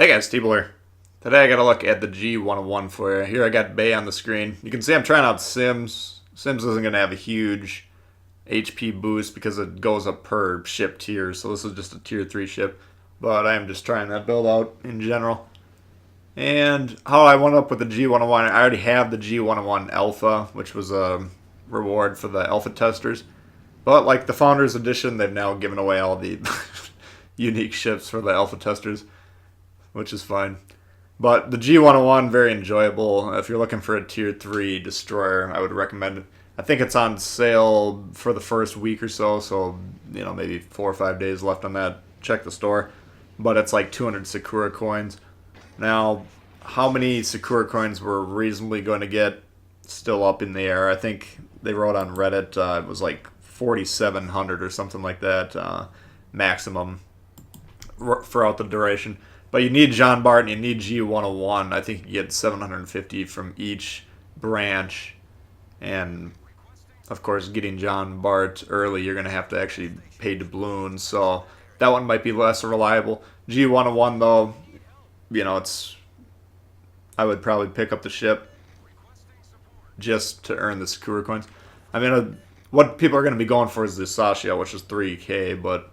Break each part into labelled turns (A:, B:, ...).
A: Hey guys, T-Buller. Today I got to look at the G101 for you. Here I got Bay on the screen. You can see I'm trying out Sims. Sims isn't going to have a huge HP boost because it goes up per ship tier, so this is just a tier 3 ship. But I am just trying that build out in general. And how I went up with the G101, I already have the G101 Alpha, which was a reward for the Alpha testers. But like the Founders Edition, they've now given away all the unique ships for the Alpha testers, which is fine. But the G101, very enjoyable. If you're looking for a tier 3 destroyer, I would recommend it. I think it's on sale for the first week or so maybe 4 or 5 days left on that. Check the store. But it's like 200 Sakura coins. Now, how many Sakura coins we're reasonably going to get still up in the air. I think they wrote on Reddit it was like 4,700 or something like that maximum throughout the duration. But you need John Bart and you need G101. I think you get 750 from each branch. And, of course, getting John Bart early, you're going to have to actually pay doubloons. So that one might be less reliable. G101, though, I would probably pick up the ship just to earn the Sakura coins. I mean, what people are going to be going for is the Sashia, which is 3k, but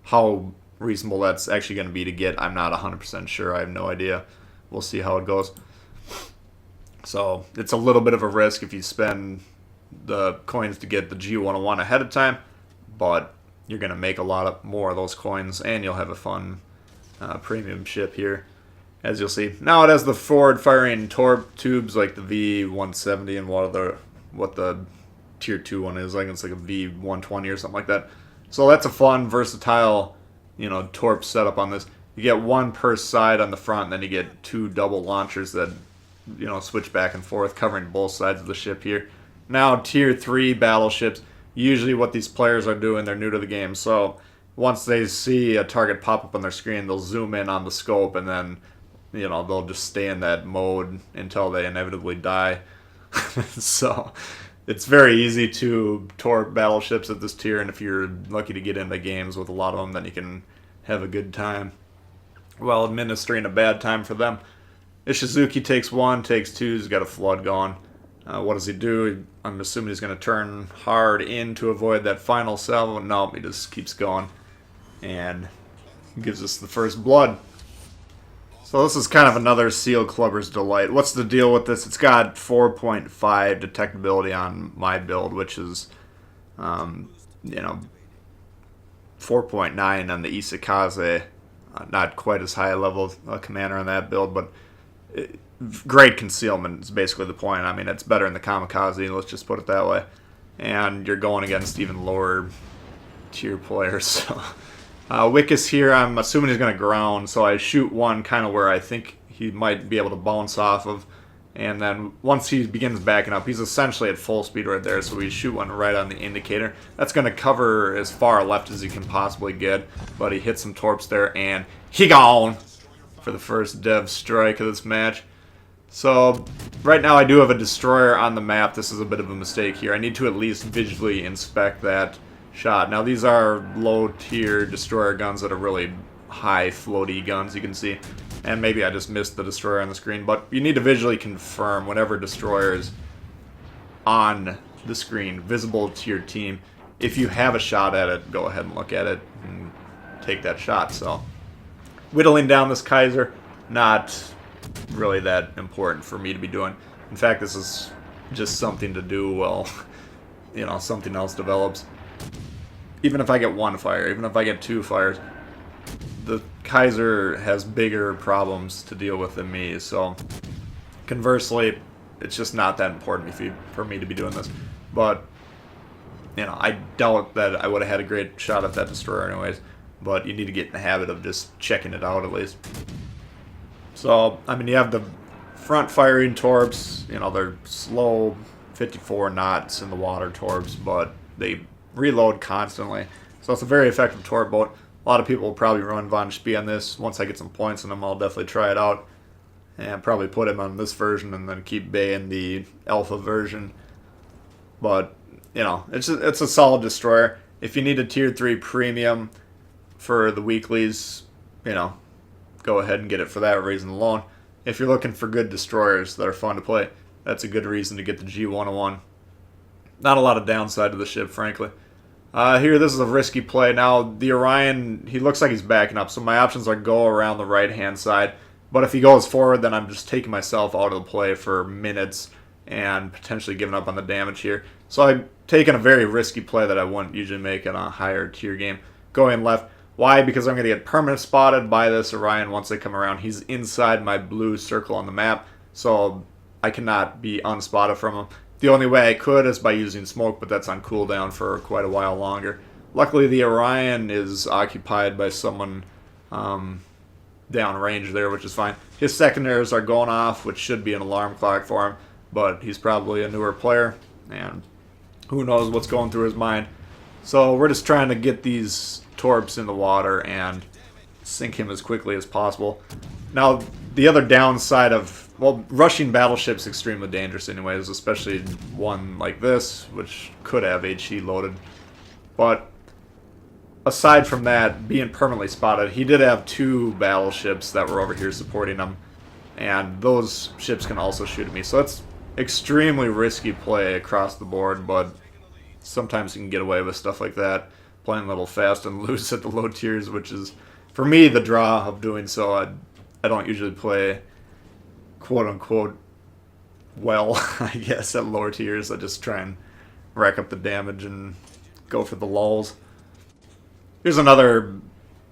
A: how reasonable that's actually going to be to get, I'm not 100% sure. I have no idea. We'll see how it goes. So it's a little bit of a risk if you spend the coins to get the G101 ahead of time, but you're going to make a lot more of those coins, and you'll have a fun premium ship here, as you'll see. Now it has the forward-firing torp tubes like the V170 and what the tier 2 one is. Like it's like a V120 or something like that. So that's a fun, versatile torp setup on this. You get one per side on the front, and then you get 2 double launchers that switch back and forth, covering both sides of the ship here. Now tier 3 battleships, usually what these players are doing, they're new to the game, so once they see a target pop up on their screen, they'll zoom in on the scope, and then they'll just stay in that mode until they inevitably die. So it's very easy to torp battleships at this tier, and if you're lucky to get into games with a lot of them, then you can have a good time while administering a bad time for them. Ishizuki takes 1, takes 2, he's got a flood going. What does he do? I'm assuming he's going to turn hard in to avoid that final salvo. No, he just keeps going and gives us the first blood. So this is kind of another Seal Clubber's delight. What's the deal with this? It's got 4.5 detectability on my build, which is, 4.9 on the Isakaze. Not quite as high a level commander on that build, but great concealment is basically the point. I mean, it's better in the Kamikaze, let's just put it that way. And you're going against even lower tier players, so... Wickus here, I'm assuming he's going to ground, so I shoot one kind of where I think he might be able to bounce off of, and then once he begins backing up, he's essentially at full speed right there, so we shoot one right on the indicator. That's going to cover as far left as he can possibly get, but he hits some torps there, and he gone for the first dev strike of this match. So right now I do have a destroyer on the map. This is a bit of a mistake here. I need to at least visually inspect that shot. Now these are low tier destroyer guns that are really high floaty guns, you can see, and maybe I just missed the destroyer on the screen, but you need to visually confirm whenever destroyer is on the screen, visible to your team. If you have a shot at it, go ahead and look at it and take that shot. So whittling down this Kaiser, not really that important for me to be doing. In fact, this is just something to do while something else develops. Even if I get 1 fire, even if I get 2 fires, the Kaiser has bigger problems to deal with than me, so conversely, it's just not that important for me to be doing this. But, I doubt that I would have had a great shot at that destroyer anyways, but you need to get in the habit of just checking it out at least. So, I mean, you have the front firing torps, they're slow, 54 knots in the water torps, but they reload constantly. So it's a very effective torp boat. A lot of people will probably run Von Spee on this. Once I get some points on him, I'll definitely try it out. And probably put him on this version and then keep Bay in the Alpha version. But, it's a solid destroyer. If you need a tier 3 premium for the weeklies, go go ahead and get it for that reason alone. If you're looking for good destroyers that are fun to play, that's a good reason to get the G101. Not a lot of downside to the ship, frankly. Here, this is a risky play. Now, the Orion, he looks like he's backing up, so my options are go around the right-hand side. But if he goes forward, then I'm just taking myself out of the play for minutes and potentially giving up on the damage here. So I'm taking a very risky play that I wouldn't usually make in a higher tier game. Going left. Why? Because I'm going to get permanent spotted by this Orion once they come around. He's inside my blue circle on the map, so I cannot be unspotted from him. The only way I could is by using smoke, but that's on cooldown for quite a while longer. Luckily, the Orion is occupied by someone downrange there, which is fine. His secondaries are going off, which should be an alarm clock for him, but he's probably a newer player, and who knows what's going through his mind. So we're just trying to get these torps in the water and sink him as quickly as possible. Now, the other downside of, well, rushing battleships is extremely dangerous anyways, especially one like this, which could have HE loaded. But aside from that, being permanently spotted, he did have 2 battleships that were over here supporting him, and those ships can also shoot at me. So it's extremely risky play across the board, but sometimes you can get away with stuff like that, playing a little fast and loose at the low tiers, which is, for me, the draw of doing so. I don't usually play quote-unquote well, I guess, at lower tiers. I just try and rack up the damage and go for the lulz. Here's another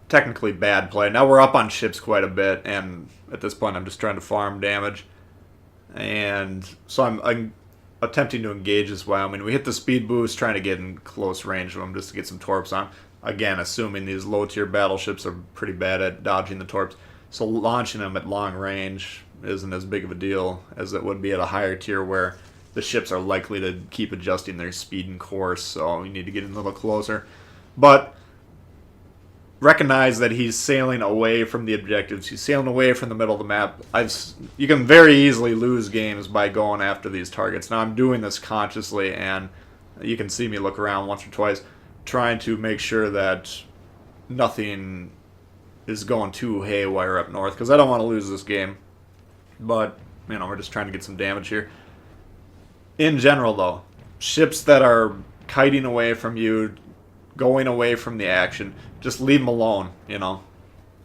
A: technically bad play. Now we're up on ships quite a bit, and at this point I'm just trying to farm damage. And so I'm attempting to engage this while. I mean, we hit the speed boost, trying to get in close range of them just to get some torps on. Again, assuming these low-tier battleships are pretty bad at dodging the torps. So launching them at long range isn't as big of a deal as it would be at a higher tier where the ships are likely to keep adjusting their speed and course, so you need to get in a little closer. But recognize that he's sailing away from the objectives. He's sailing away from the middle of the map. You can very easily lose games by going after these targets. Now I'm doing this consciously, and you can see me look around once or twice trying to make sure that nothing is going too haywire up north, because I don't want to lose this game. But, you know, we're just trying to get some damage here. In general, though, ships that are kiting away from you, going away from the action, just leave them alone, you know.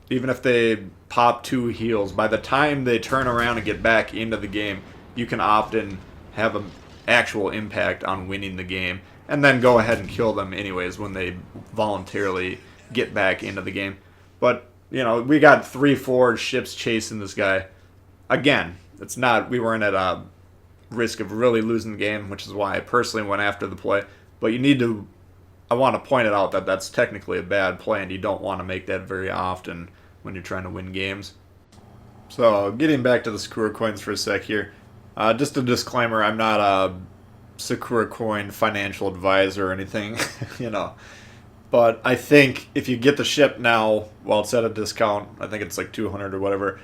A: Even if they pop 2 heals, by the time they turn around and get back into the game, you can often have an actual impact on winning the game, and then go ahead and kill them anyways when they voluntarily get back into the game. But, you know, we got 3-4 ships chasing this guy. Again, it's not, we weren't at a risk of really losing the game, which is why I personally went after the play. But you need to, I want to point it out that that's technically a bad play, and you don't want to make that very often when you're trying to win games. So, getting back to the Sakura coins for a sec here. Just a disclaimer, I'm not a Sakura coin financial advisor or anything, you know. But I think if you get the ship now, while it's at a discount, I think it's like 200 or whatever,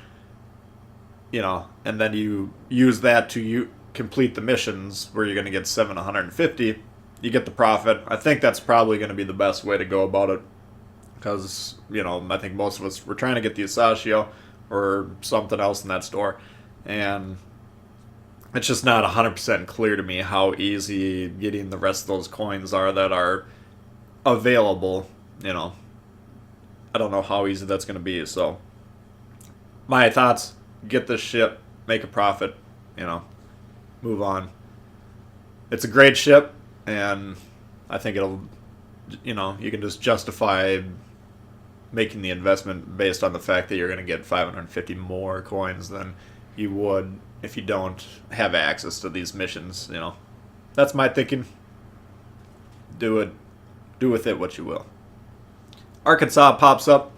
A: you know, and then you use that to complete the missions where you're going to get 750, you get the profit. I think that's probably going to be the best way to go about it, because, you know, I think most of us were trying to get the Asashio or something else in that store, and it's just not 100% clear to me how easy getting the rest of those coins are that are available, you know. I don't know how easy that's going to be, so my thoughts: get this ship, make a profit, you know, move on. It's a great ship, and I think it'll, you know, you can just justify making the investment based on the fact that you're going to get 550 more coins than you would if you don't have access to these missions, you know. That's my thinking. Do it. Do with it what you will. Arkansas pops up.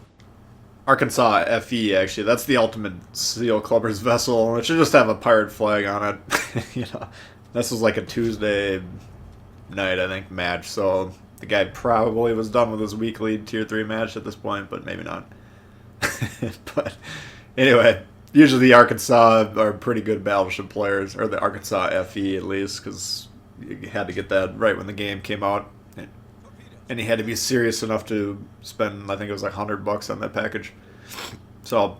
A: Arkansas FE, actually. That's the ultimate Seal Clubber's vessel. It should just have a pirate flag on it. You know, this was like a Tuesday night, I think, match. So the guy probably was done with his weekly Tier 3 match at this point, but maybe not. But anyway, usually the Arkansas are pretty good battleship players, or the Arkansas FE at least, because you had to get that right when the game came out. And he had to be serious enough to spend, I think it was like $100 on that package. So,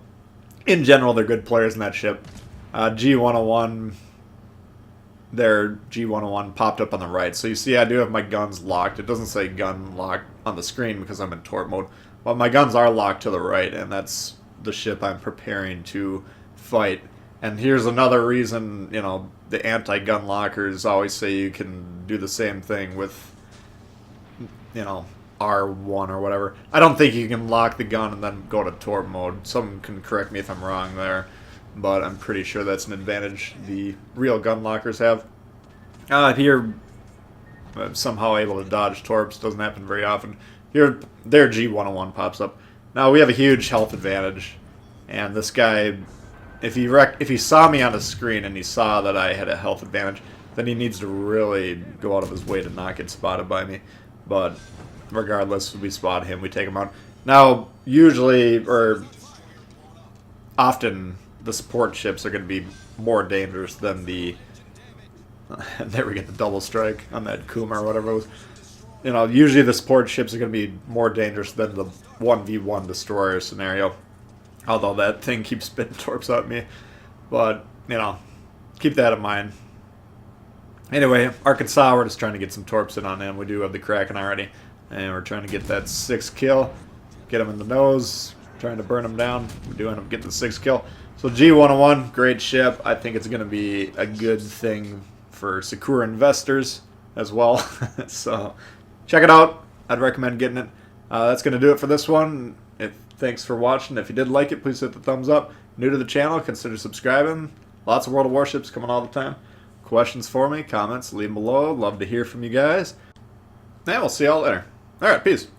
A: in general, they're good players in that ship. G101, their G101 popped up on the right. So you see I do have my guns locked. It doesn't say gun locked on the screen because I'm in torp mode. But my guns are locked to the right, and that's the ship I'm preparing to fight. And here's another reason, you know, the anti-gun lockers always say you can do the same thing with, you know, R1 or whatever. I don't think you can lock the gun and then go to torp mode. Someone can correct me if I'm wrong there, but I'm pretty sure that's an advantage the real gun lockers have. Here, I'm somehow able to dodge torps. Doesn't happen very often. Here, their G101 pops up. Now we have a huge health advantage, and this guy, if he saw me on the screen and he saw that I had a health advantage, then he needs to really go out of his way to not get spotted by me. But regardless, we spot him, we take him out. Now, usually, or often, the support ships are going to be more dangerous than the... there we get the double strike on that Kuma or whatever it was. You know, usually the support ships are going to be more dangerous than the 1v1 destroyer scenario. Although that thing keeps spitting torps at me. But, you know, keep that in mind. Anyway, Arkansas, we're just trying to get some torps in on him. We do have the Kraken already. And we're trying to get that 6th kill. Get him in the nose. Trying to burn him down. We do end up getting the 6th kill. So G101, great ship. I think it's going to be a good thing for Sakura investors as well. So check it out. I'd recommend getting it. That's going to do it for this one. Thanks for watching. If you did like it, please hit the thumbs up. New to the channel, consider subscribing. Lots of World of Warships coming all the time. Questions for me, comments, leave them below. Love to hear from you guys. And we'll see y'all later. Alright, peace.